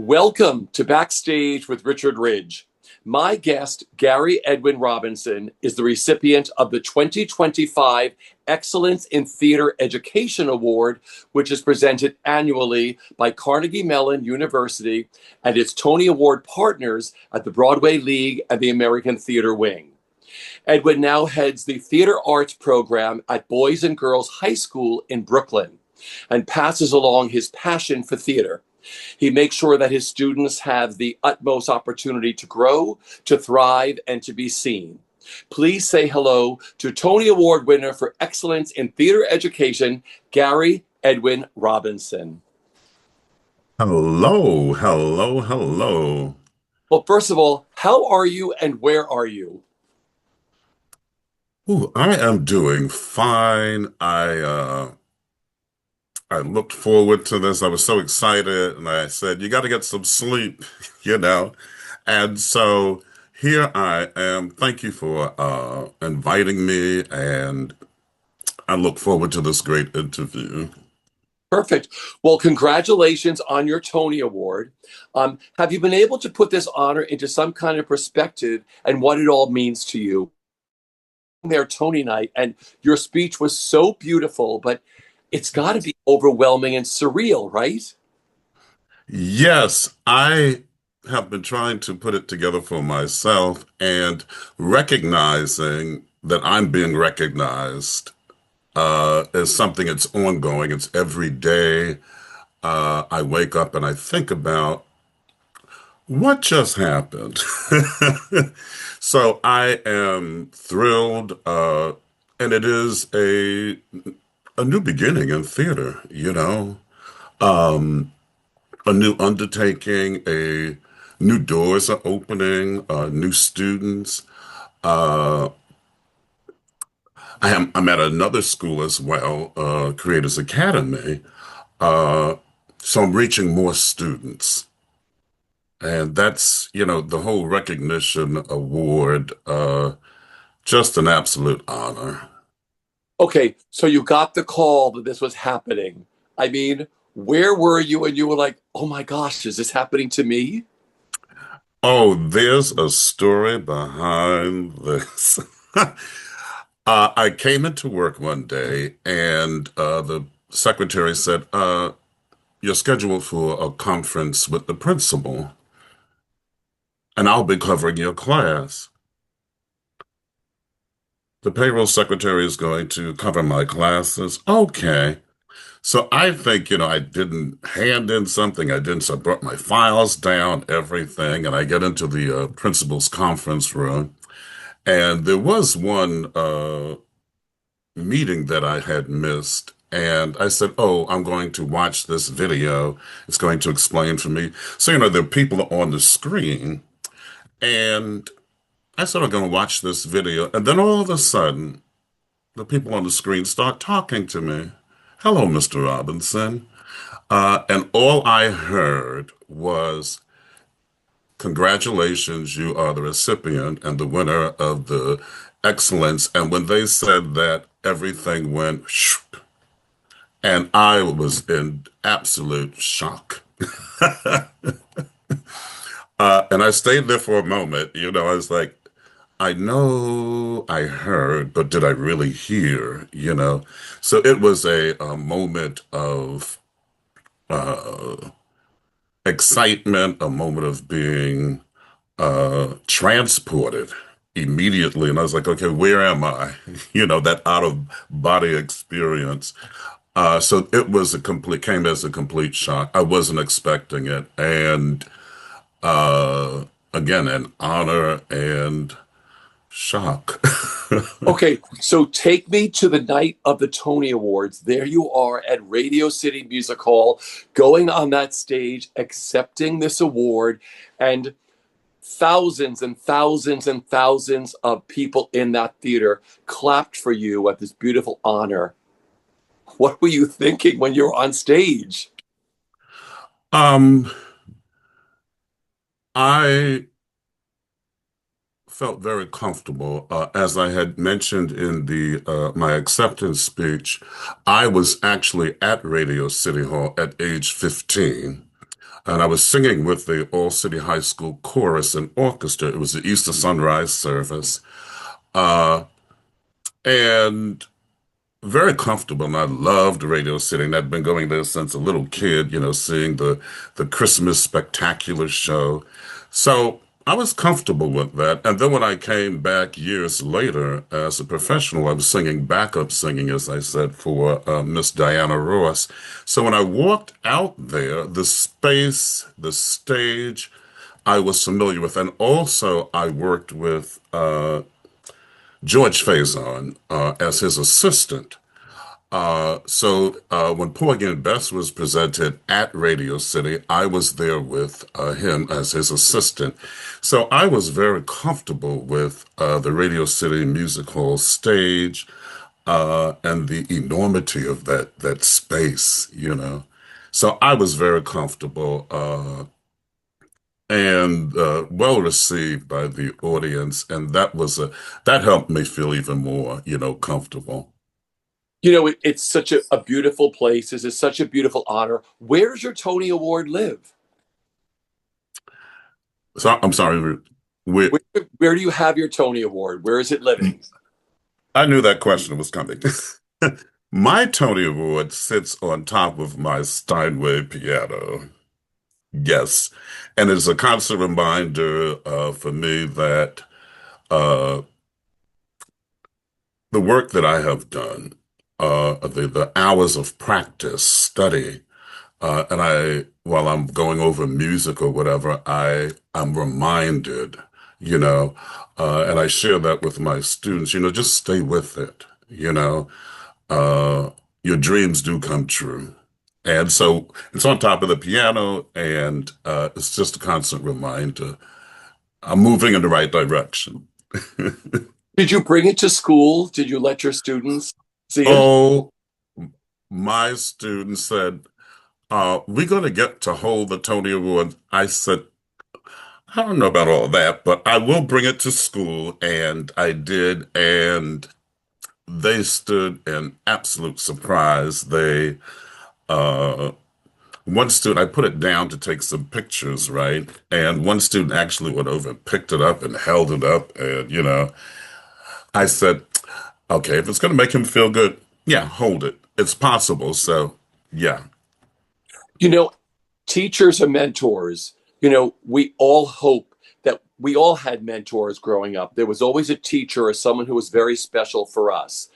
Welcome to Backstage with Richard Ridge. My guest, Gary Edwin Robinson, is the recipient of the 2025 Excellence in Theater Education Award, which is presented annually by Carnegie Mellon University and its Tony Award partners at the Broadway League and the American Theater Wing. Edwin now heads the Theater Arts program at Boys and Girls High School in Brooklyn and passes along his passion for theater. He makes sure that his students have the utmost opportunity to grow, to thrive, and to be seen. Please say hello to Tony Award winner for Excellence in Theater Education, Gary Edwin Robinson. Hello, hello, hello. Well, first of all, how are you and where are you? Ooh, I am doing fine. I looked forward to this. I was so excited, and I said, "You got to get some sleep," you know. And so here I am. Thank you for inviting me, and I look forward to this great interview. Perfect. Well, congratulations on your Tony Award. Have you been able to put this honor into some kind of perspective and what it all means to you? There, Tony night, and your speech was so beautiful, but it's got to be overwhelming and surreal, right? Yes, I have been trying to put it together for myself and recognizing that I'm being recognized is something that's ongoing. It's every day. I wake up and I think about what just happened. So I am thrilled, and it is a new beginning in theater, a new undertaking, a new doors are opening, new students. Uh, I'm at another school as well, Creators Academy. Uh, so I'm reaching more students. And that's, the whole recognition award, just an absolute honor. Okay, so you got the call that this was happening. I mean, where were you? And you were like, oh my gosh, is this happening to me? Oh, there's a story behind this. I came into work one day and the secretary said, you're scheduled for a conference with the principal, and I'll be covering your class. The payroll secretary is going to cover my classes. Okay. So I think, I didn't hand in something. I didn't. So I brought my files down, everything, and I get into the principal's conference room. And there was one meeting that I had missed. And I said, oh, I'm going to watch this video. It's going to explain for me. So, there are people on the screen. And I said, I'm going to watch this video. And then all of a sudden, the people on the screen start talking to me. Hello, Mr. Robinson. And all I heard was, congratulations, you are the recipient and the winner of the excellence. And when they said that, everything went shh, and I was in absolute shock. And I stayed there for a moment. I was like, I know I heard, but did I really hear? So it was a moment of uh, excitement, a moment of being transported immediately. And I was like, okay, where am I? That out of body experience. So it was came as a complete shock. I wasn't expecting it. And again, an honor and shock. Okay, so take me to the night of the Tony Awards. There you are at Radio City Music Hall, going on that stage, accepting this award, and thousands and thousands and thousands of people in that theater clapped for you at this beautiful honor. What were you thinking when you were on stage? Um, I felt very comfortable. As I had mentioned in the my acceptance speech, I was actually at Radio City Hall at age 15. and I was singing with the All City High School chorus and orchestra. It was the Easter sunrise service, uh, and very comfortable. And I loved Radio City, and I'd been going there since a little kid, seeing the Christmas spectacular show. So I was comfortable with that. And then when I came back years later as a professional, I was singing backup singing, as I said, for Miss Diana Ross. So when I walked out there, the space, the stage, I was familiar with. And also I worked with George Faison as his assistant. So when Porgy and Bess was presented at Radio City, I was there with him as his assistant. So I was very comfortable with the Radio City Music Hall stage and the enormity of that space. So I was very comfortable and well received by the audience, and that helped me feel even more, comfortable. It's such a beautiful place. This is such a beautiful honor. Where does your Tony Award live? So I'm sorry, we, Where, where do you have your Tony Award? Where is it living? I knew that question was coming. My Tony Award sits on top of my Steinway piano. Yes. And it's a constant reminder for me that uh, the work that I have done, the hours of practice, study, and while I'm going over music or whatever, I'm reminded, and I share that with my students, just stay with it, uh, your dreams do come true. And so it's on top of the piano, and it's just a constant reminder. I'm moving in the right direction. Did you bring it to school? Did you let your students see it? Oh, my student said, we're going to get to hold the Tony Award. I said, I don't know about all that, but I will bring it to school. And I did. And they stood in absolute surprise. Uh, one student, I put it down to take some pictures, right? And one student actually went over and picked it up and held it up. And, I said, okay, if it's going to make him feel good, yeah, hold it. It's possible. So, yeah. You know, Teachers are mentors. We all hope that we all had mentors growing up. There was always a teacher or someone who was very special for us.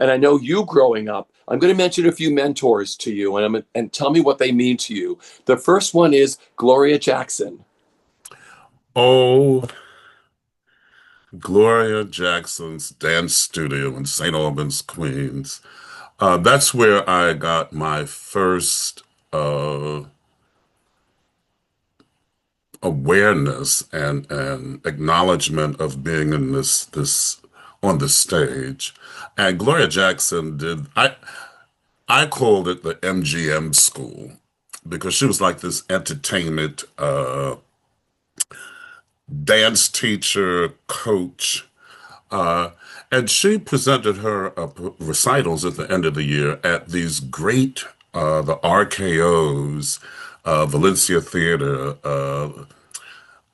And I know you growing up, I'm going to mention a few mentors to you and tell me what they mean to you. The first one is Gloria Jackson. Oh, Gloria Jackson's dance studio in St. Albans, Queens. That's where I got my first awareness and acknowledgement of being in this on the stage. And Gloria Jackson I called it the MGM school because she was like this entertainment dance teacher, coach. Uh, and she presented her recitals at the end of the year at these great, the RKOs, Valencia Theater,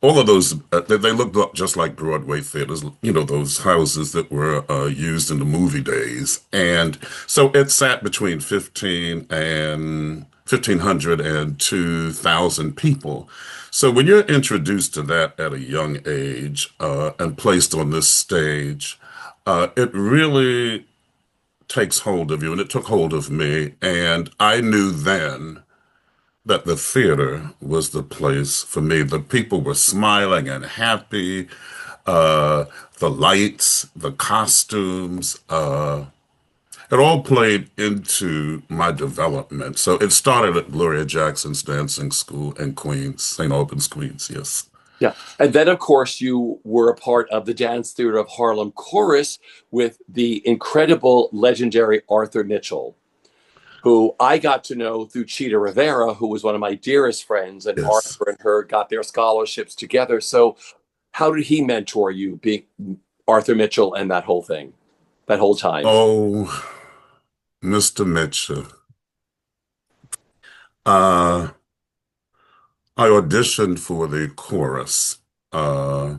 all of those, they looked up just like Broadway theaters, those houses that were used in the movie days. And so it sat between 1,500 and 2,000 people. So when you're introduced to that at a young age and placed on this stage, it really takes hold of you, and it took hold of me. And I knew then that the theater was the place for me. The people were smiling and happy. Uh, the lights, the costumes, it all played into my development. So it started at Gloria Jackson's dancing school in Queens, St. Albans, Queens. Yes. Yeah. And then, of course, you were a part of the Dance Theater of Harlem Chorus with the incredible, legendary Arthur Mitchell, who I got to know through Cheetah Rivera, who was one of my dearest friends, and Yes. Arthur and her got their scholarships together. So, how did he mentor you, being Arthur Mitchell and that whole thing, that whole time? Oh, Mr. Mitchell. Uh, I auditioned for the chorus, uh,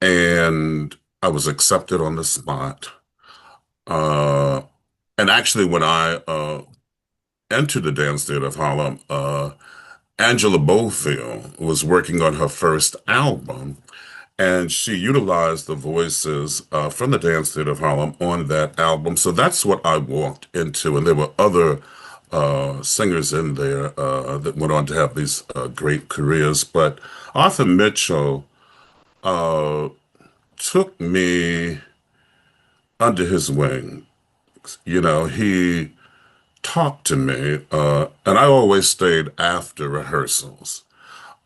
and I was accepted on the spot. Uh, and actually, when I entered the Dance Theater of Harlem, Angela Bofield was working on her first album, and she utilized the voices from the Dance Theater of Harlem on that album. So that's what I walked into, and there were other singers in there that went on to have these great careers. But Arthur Mitchell uh, took me under his wing. You know, he talked to me, and I always stayed after rehearsals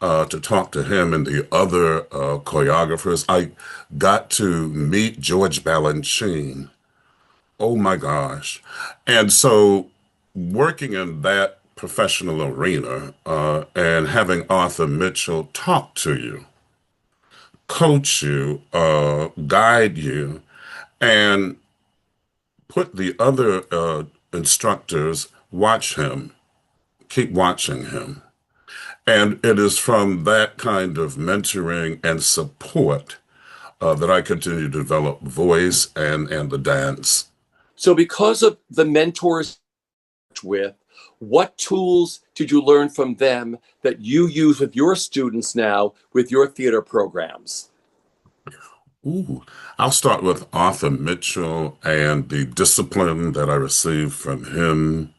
to talk to him and the other choreographers. I got to meet George Balanchine. Oh my gosh. And so working in that professional arena and having Arthur Mitchell talk to you, coach you, guide you, and put the other instructors, watch him, keep watching him. And it is from that kind of mentoring and support that I continue to develop voice and the dance. So, because of the mentors with, what tools did you learn from them that you use with your students now with your theater programs? Ooh, I'll start with Arthur Mitchell and the discipline that I received from him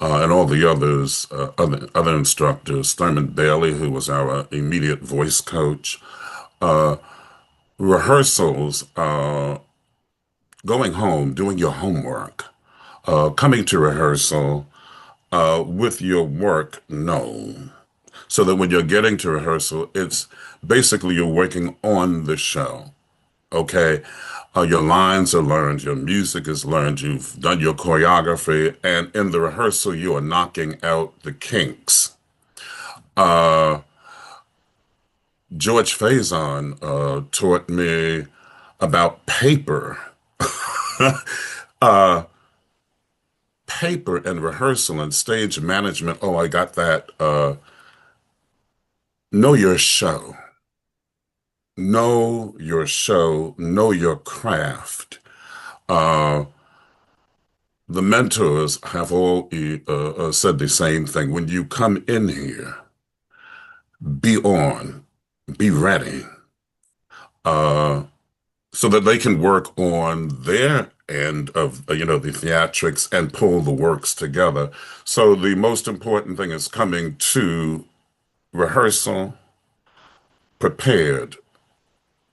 and all the others, other instructors. Thurman Bailey, who was our immediate voice coach. Uh, Rehearsals, going home, doing your homework, coming to rehearsal with your work known. So that when you're getting to rehearsal, it's basically you're working on the show. Okay. Your lines are learned, your music is learned, you've done your choreography, and in the rehearsal, you are knocking out the kinks. Uh, George Faison taught me about paper. uh, Paper and rehearsal and stage management. Oh, I got that. Know your show. Know your show. Know your craft. Uh, the mentors have all said the same thing. When you come in here, be on, be ready, uh, so that they can work on their end of, the theatrics and pull the works together. So the most important thing is coming to rehearsal prepared,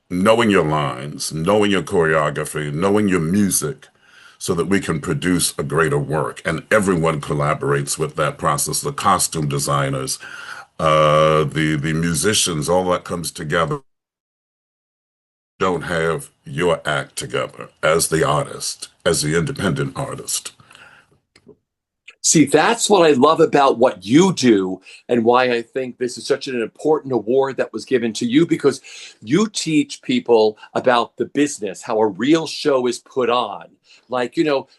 knowing your lines, knowing your choreography, knowing your music, so that we can produce a greater work. And everyone collaborates with that process. The costume designers, the musicians, all that comes together. Don't have your act together as the artist, as the independent artist. See, that's what I love about what you do, and why I think this is such an important award that was given to you, because you teach people about the business, how a real show is put on. Like,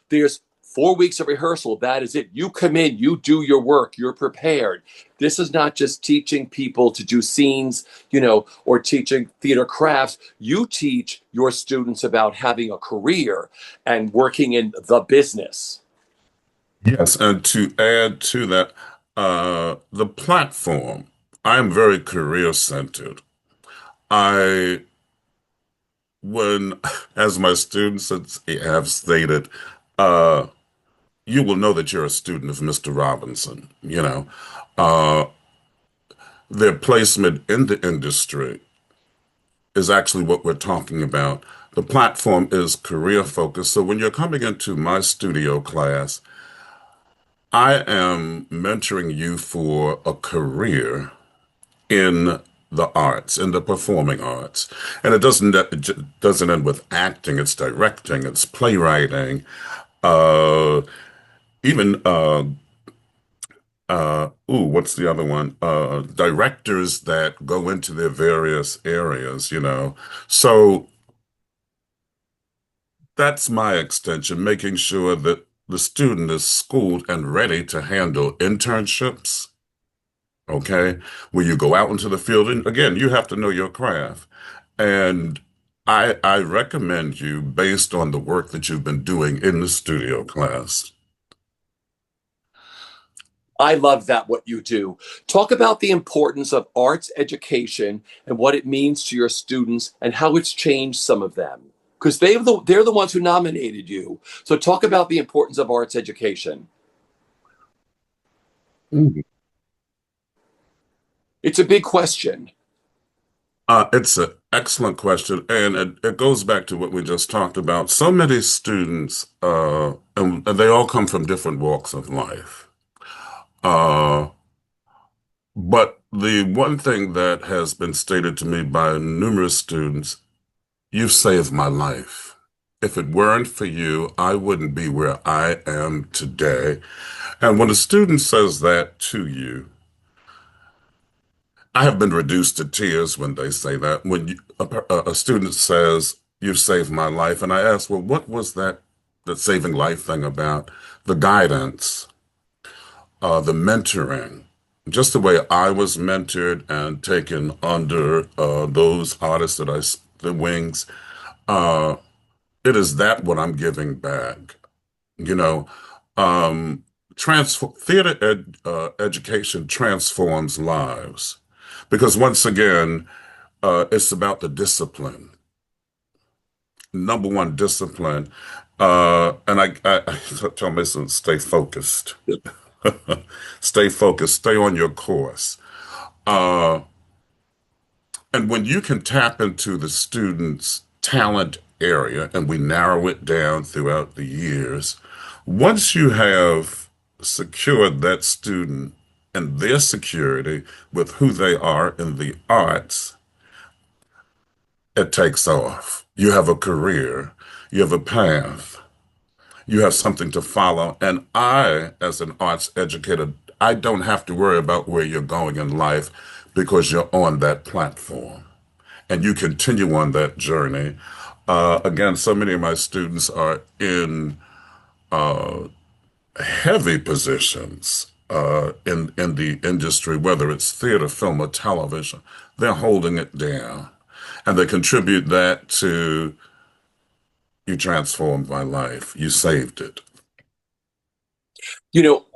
there's 4 weeks of rehearsal. That is it. You come in, you do your work, you're prepared. This is not just teaching people to do scenes, or teaching theater crafts. You teach your students about having a career and working in the business. Yes, and to add to that, the platform, I'm very career centered. I, when, as my students have stated, uh, you will know that you're a student of Mr. Robinson. Uh, their placement in the industry is actually what we're talking about. The platform is career focused. So when you're coming into my studio class, I am mentoring you for a career in the arts, in the performing arts. And it doesn't end with acting, it's directing, it's playwriting, uh, even what's the other one? Directors that go into their various areas. So that's my extension, making sure that the student is schooled and ready to handle internships, Okay, where you go out into the field, and again, you have to know your craft. And I recommend you based on the work that you've been doing in the studio class. I love that, what you do. Talk about the importance of arts education and what it means to your students and how it's changed some of them. Because they're the ones who nominated you. So talk about the importance of arts education. Mhm. It's a big question. It's an excellent question, and it goes back to what we just talked about. So many students, and they all come from different walks of life. Uh, but the one thing that has been stated to me by numerous students, you've saved my life. If it weren't for you, I wouldn't be where I am today. And when a student says that to you, I have been reduced to tears when they say that. When a student says, "You've saved my life," and I ask, "Well, what was that saving life thing about?" The guidance, the mentoring, just the way I was mentored and taken under those artists the wings. Uh, it is that what I'm giving back. You know, um, education transforms lives because once again, it's about the discipline. Number one, discipline. And I tell my students, stay focused. Stay focused. Stay on your course. Uh, and when you can tap into the student's talent area, and we narrow it down throughout the years, once you have secured that student and their security with who they are in the arts, it takes off. You have a career, you have a path, you have something to follow. And I, as an arts educator, I don't have to worry about where you're going in life because you're on that platform and you continue on that journey. Again, so many of my students are in heavy positions in the industry, whether it's theater, film, or television. They're holding it down, and they contribute that to you transformed my life. You saved it. You know,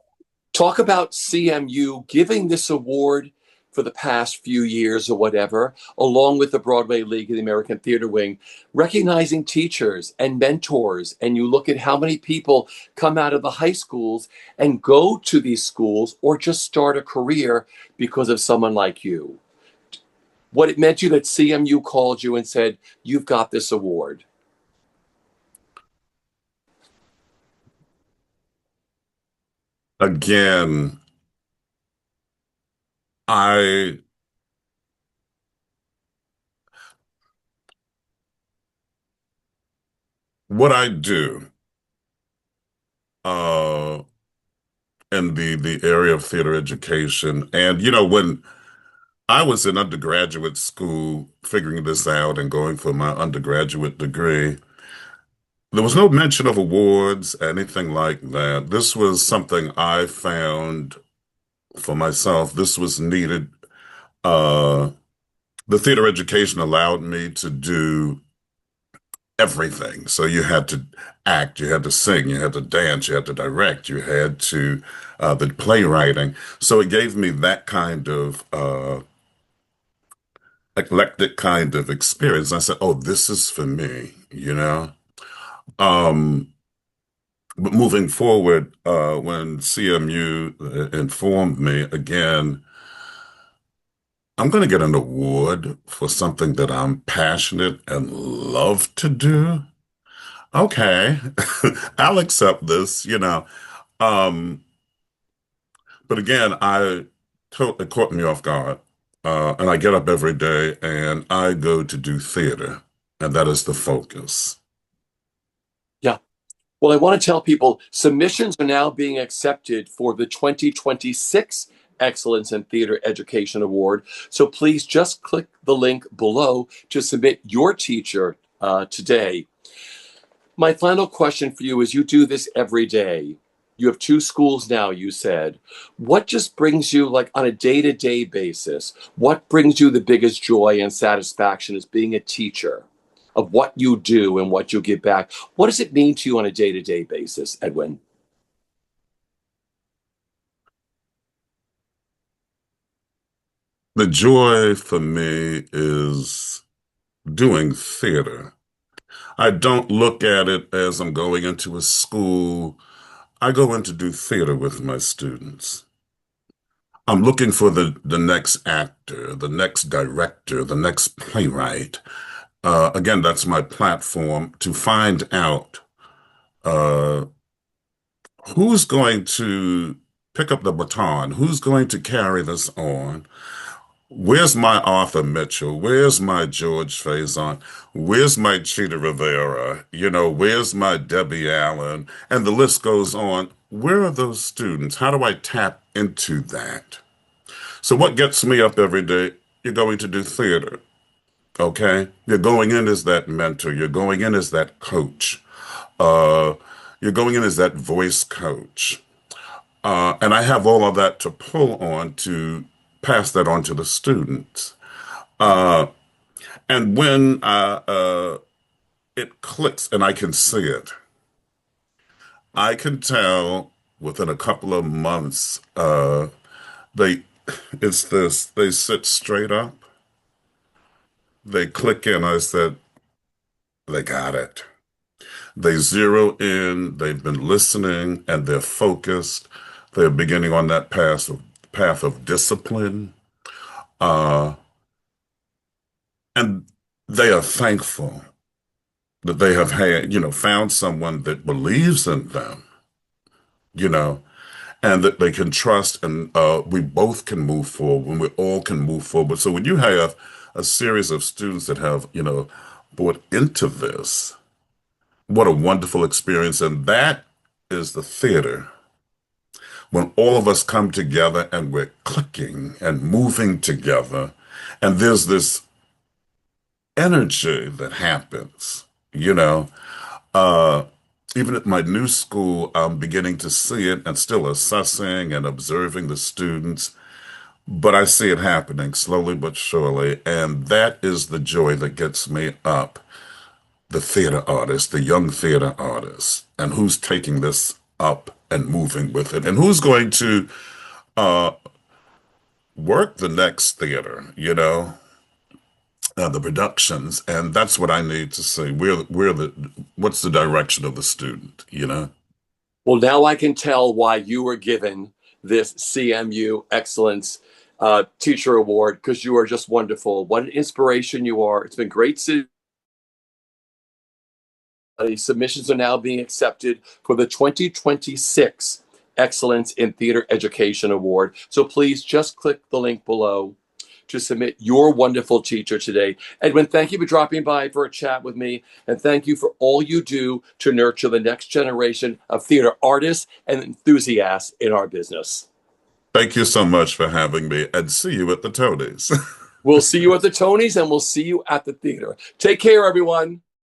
talk about CMU giving this award for the past few years or whatever, along with the Broadway League and the American Theater Wing, recognizing teachers and mentors. And you look at how many people come out of the high schools and go to these schools or just start a career because of someone like you. What it meant to you that CMU called you and said, "You've got this award." Again, I what I do uh in the area of theater education, and when I was in undergraduate school figuring this out and going for my undergraduate degree, there was no mention of awards, anything like that. This was something I found for myself. This was needed. Uh, the theater education allowed me to do everything. So you had to act, you had to sing, you had to dance, you had to direct, you had to the playwriting. So it gave me that kind of eclectic kind of experience. I said, "Oh, this is for me." Um, but moving forward, when CMU informed me again, I'm going to get an award for something that I'm passionate and love to do. Okay, I'll accept this. Um, but again, it caught me off guard. And I get up every day and I go to do theater, and that is the focus. Yeah. Well, I want to tell people submissions are now being accepted for the 2026 Excellence in Theater Education Award. So please just click the link below to submit your teacher today. My final question for you is, you do this every day. You have two schools now, you said. What just brings you, like on a day-to-day basis, what brings you the biggest joy and satisfaction as being a teacher of what you do and what you give back? What does it mean to you on a day-to-day basis, Edwin? The joy for me is doing theater. I don't look at it as I'm going into a school. I go in to do theater with my students. I'm looking for the next actor, the next director, the next playwright. Again, that's my platform to find out uh, who's going to pick up the baton, who's going to carry this on. Where's my Arthur Mitchell? Where's my George Faison? Where's my Cheetah Rivera? Where's my Debbie Allen? And the list goes on. Where are those students? How do I tap into that? So what gets me up every day? You're going to do theater, okay? You're going in as that mentor. You're going in as that coach. Uh, you're going in as that voice coach. And I have all of that to pull on to pass that on to the students. Uh, and when it clicks and I can see it, I can tell within a couple of months, they, it's this, they sit straight up, they click in. I said, they got it. They zero in, they've been listening, and they're focused. They're beginning on that path of discipline. Uh, and they are thankful that they have found someone that believes in them, you know, and that they can trust, and we both can move forward, when we all can move forward. So when you have a series of students that have, bought into this, what a wonderful experience. And that is the theater. When all of us come together and we're clicking and moving together, and there's this energy that happens, you know. Uh, Even at my new school, I'm beginning to see it and still assessing and observing the students, but I see it happening slowly but surely. And that is the joy that gets me up, the theater artist, the young theater artist, and who's taking this up and moving with it, and who's going to uh, work the next theater, the productions. And that's what I need to see. What's the direction of the student? Well, now I can tell why you were given this CMU Excellence Teacher Award, because you are just wonderful. What an inspiration you are. It's been great to submissions are now being accepted for the 2026 Excellence in Theater Education Award. So please just click the link below to submit your wonderful teacher today. Edwin, thank you for dropping by for a chat with me. And thank you for all you do to nurture the next generation of theater artists and enthusiasts in our business. Thank you so much for having me, and see you at the Tonys. We'll see you at the Tonys, and we'll see you at the theater. Take care, everyone.